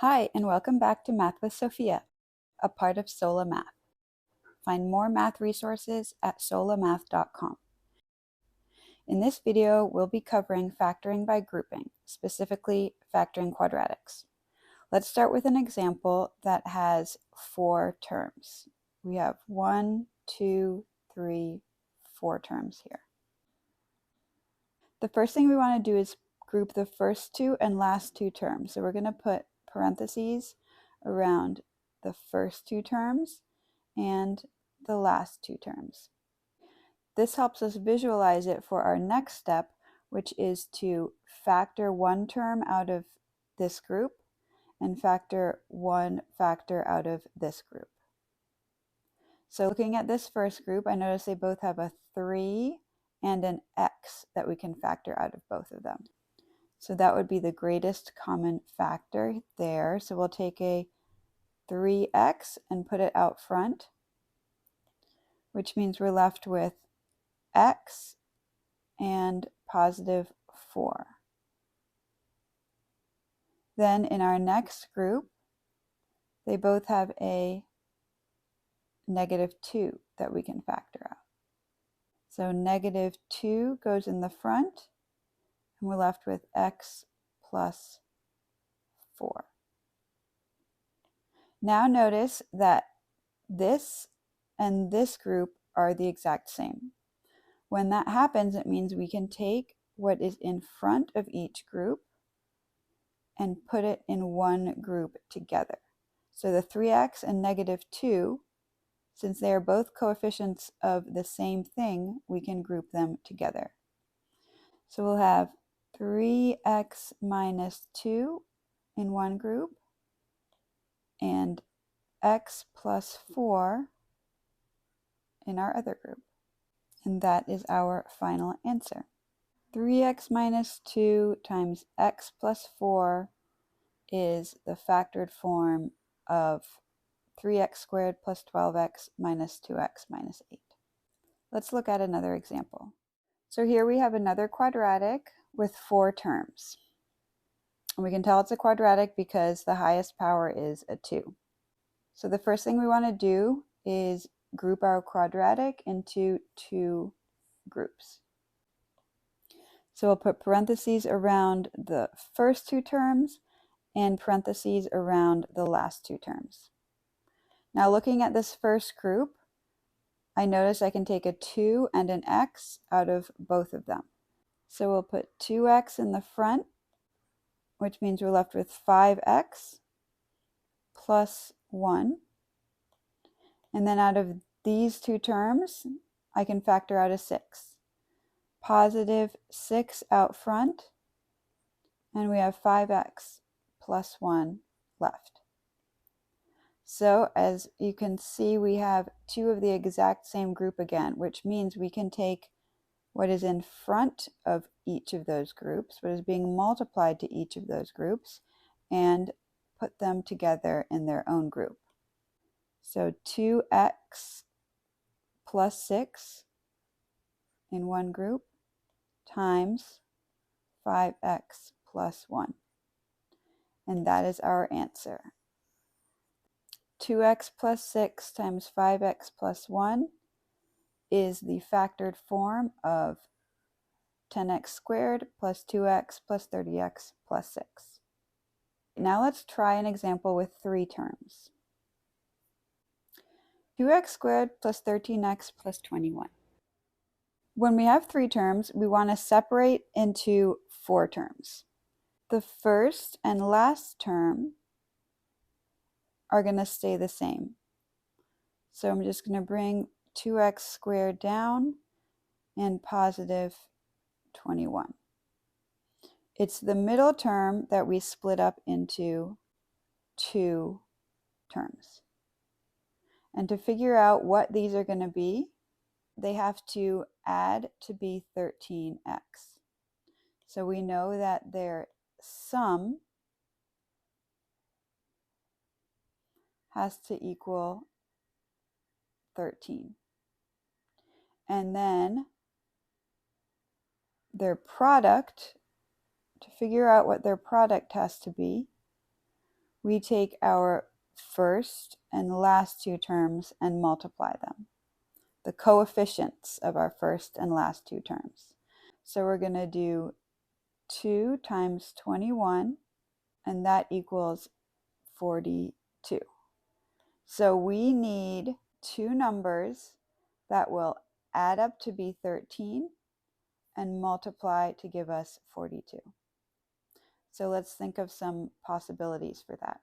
Hi, and welcome back to Math with Sophia, a part of Sola Math. Find more math resources at solamath.com. In this video, we'll be covering factoring by grouping, specifically factoring quadratics. Let's start with an example that has 4 terms. We have 1, 2, 3, 4 terms here. The first thing we want to do is group the first 2 and last 2 terms. So we're going to put parentheses around the first 2 terms and the last 2 terms. This helps us visualize it for our next step, which is to factor one term out of this group and factor one factor out of this group. So looking at this first group, I notice they both have a 3 and an x that we can factor out of both of them. So that would be the greatest common factor there. So we'll take a 3x and put it out front, which means we're left with x and positive 4. Then in our next group, they both have a negative 2 that we can factor out. So negative 2 goes in the front, and we're left with x plus 4. Now notice that this and this group are the exact same. When that happens, it means we can take what is in front of each group and put it in one group together. So the 3x and negative 2, since they are both coefficients of the same thing, we can group them together. So we'll have 3x minus 2 in one group and x plus 4 in our other group. And that is our final answer. 3x minus 2 times x plus 4 is the factored form of 3x squared plus 12x minus 2x minus 8. Let's look at another example. So here we have another quadratic with 4 terms. And we can tell it's a quadratic because the highest power is a 2. So the first thing we want to do is group our quadratic into 2 groups. So we'll put parentheses around the first 2 terms and parentheses around the last 2 terms. Now looking at this first group, I notice I can take a 2 and an x out of both of them. So we'll put 2x in the front, which means we're left with 5x plus 1. And then out of these 2 terms, I can factor out a 6. Positive 6 out front, and we have 5x plus 1 left. So as you can see, we have 2 of the exact same group again, which means we can take what is in front of each of those groups, what is being multiplied to each of those groups, and put them together in their own group. So 2x plus 6 in one group times 5x plus 1. And that is our answer. 2x plus 6 times 5x plus 1 is the factored form of 10x squared plus 2x plus 30x plus 6. Now let's try an example with 3 terms. 2x squared plus 13x plus 21. When we have 3 terms, we want to separate into 4 terms. The first and last term are going to stay the same. So I'm just going to bring 2x squared down and positive 21. It's the middle term that we split up into 2 terms. And to figure out what these are going to be, they have to add to be 13x. So we know that their sum has to equal 13. And then their product, to figure out what their product has to be, we take our first and last two terms and multiply them, the coefficients of our first and last two terms. So we're going to do 2 times 21, and that equals 42. So we need two numbers that will add up to be 13 and multiply to give us 42. So let's think of some possibilities for that.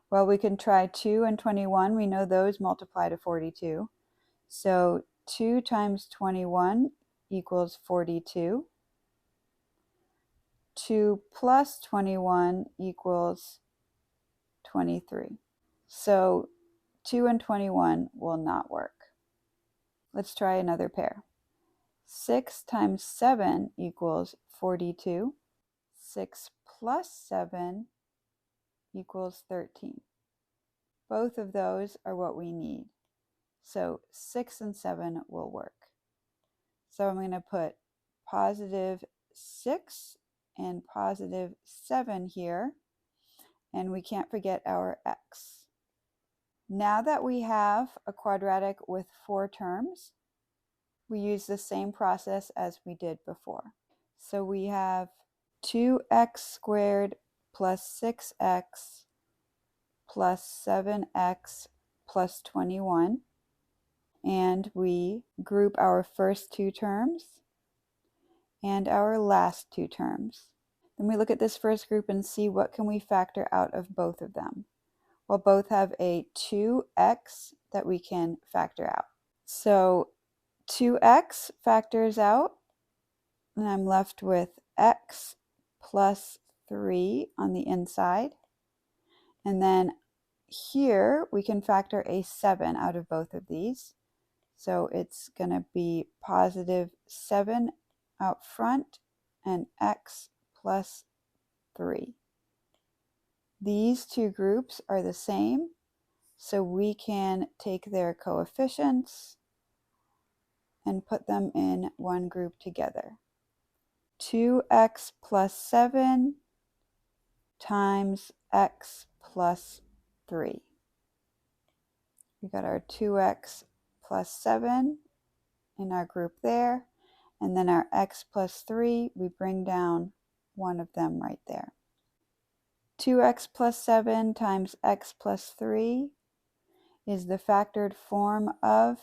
Well, we can try 2 and 21. We know those multiply to 42. So 2 times 21 equals 42. 2 plus 21 equals 23. So 2 and 21 will not work. Let's try another pair. 6 times 7 equals 42. 6 plus 7 equals 13. Both of those are what we need. So 6 and 7 will work. So I'm going to put positive 6 and positive 7 here, and we can't forget our x. Now that we have a quadratic with 4 terms, we use the same process as we did before. So we have 2x squared plus 6x plus 7x plus 21. And we group our first two terms and our last two terms. Then we look at this first group and see what can we factor out of both of them. Well, both have a 2x that we can factor out. So 2x factors out, and I'm left with x plus 3 on the inside. And then here we can factor a 7 out of both of these. So it's going to be positive 7 out front and x plus 3. These two groups are the same, so we can take their coefficients and put them in one group together. 2x plus 7 times x plus 3. We got our 2x plus 7 in our group there, and then our x plus 3, we bring down one of them right there. 2x plus 7 times x plus 3 is the factored form of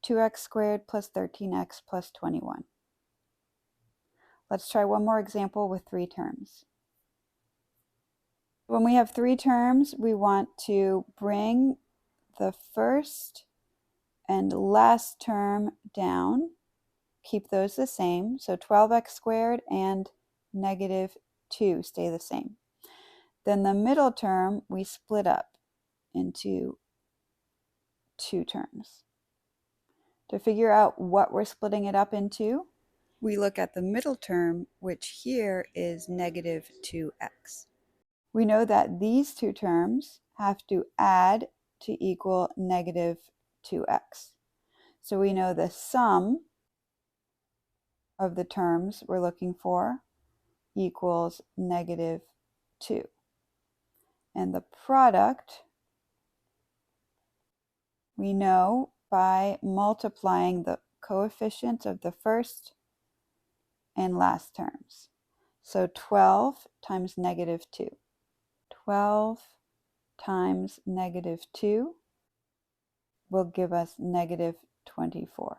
2x squared plus 13x plus 21. Let's try one more example with 3 terms. When we have 3 terms, we want to bring the first and last term down. Keep those the same. So 12x squared and negative 2 stay the same. Then the middle term we split up into 2 terms. To figure out what we're splitting it up into, we look at the middle term, which here is negative 2x. We know that these 2 terms have to add to equal negative 2x. So we know the sum of the terms we're looking for equals negative 2. And the product we know by multiplying the coefficients of the first and last terms. So 12 times negative 2. 12 times negative 2 will give us negative 24.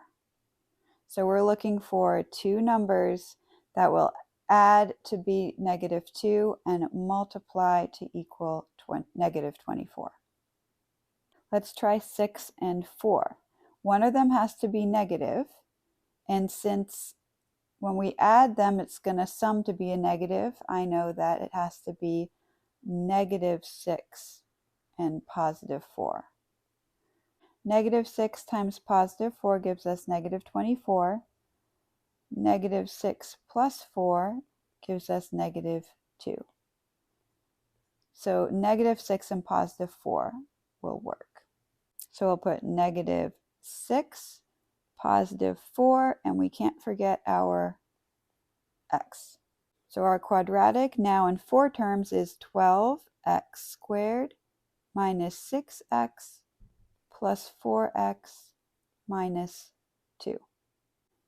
So we're looking for 2 numbers that will add to be negative 2 and multiply to equal negative 24. Let's try 6 and 4. One of them has to be negative, and since when we add them it's going to sum to be a negative, I know that it has to be negative 6 and positive 4. Negative 6 times positive 4 gives us negative 24. Negative 6 plus 4 gives us negative 2. So negative 6 and positive 4 will work. So we'll put negative 6, positive 4, and we can't forget our x. So our quadratic now in 4 terms is 12 x squared minus 6x plus 4x minus 2.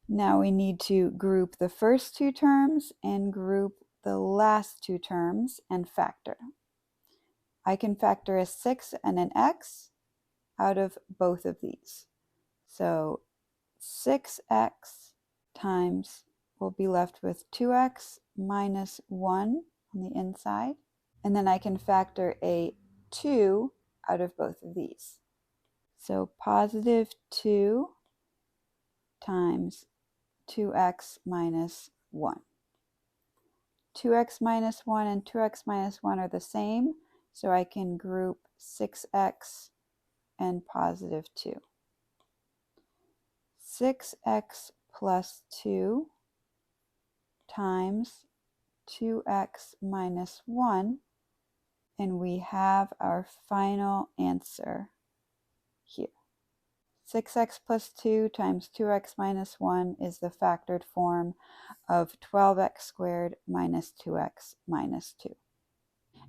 Now we need to group the first two terms and group the last two terms and factor. I can factor a 6 and an x out of both of these. So 6x times, we'll be left with 2x minus 1 on the inside. And then I can factor a 2 out of both of these. So positive 2 times 2x minus 1. 2x minus 1 and 2x minus 1 are the same, so I can group 6x and positive 2. 6x plus 2 times 2x minus 1, and we have our final answer here. 6x plus 2 times 2x minus 1 is the factored form of 12x squared minus 2x minus 2.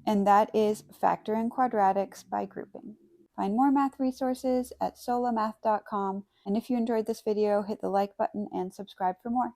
And that is factoring quadratics by grouping. Find more math resources at solamath.com, and if you enjoyed this video, hit the like button and subscribe for more.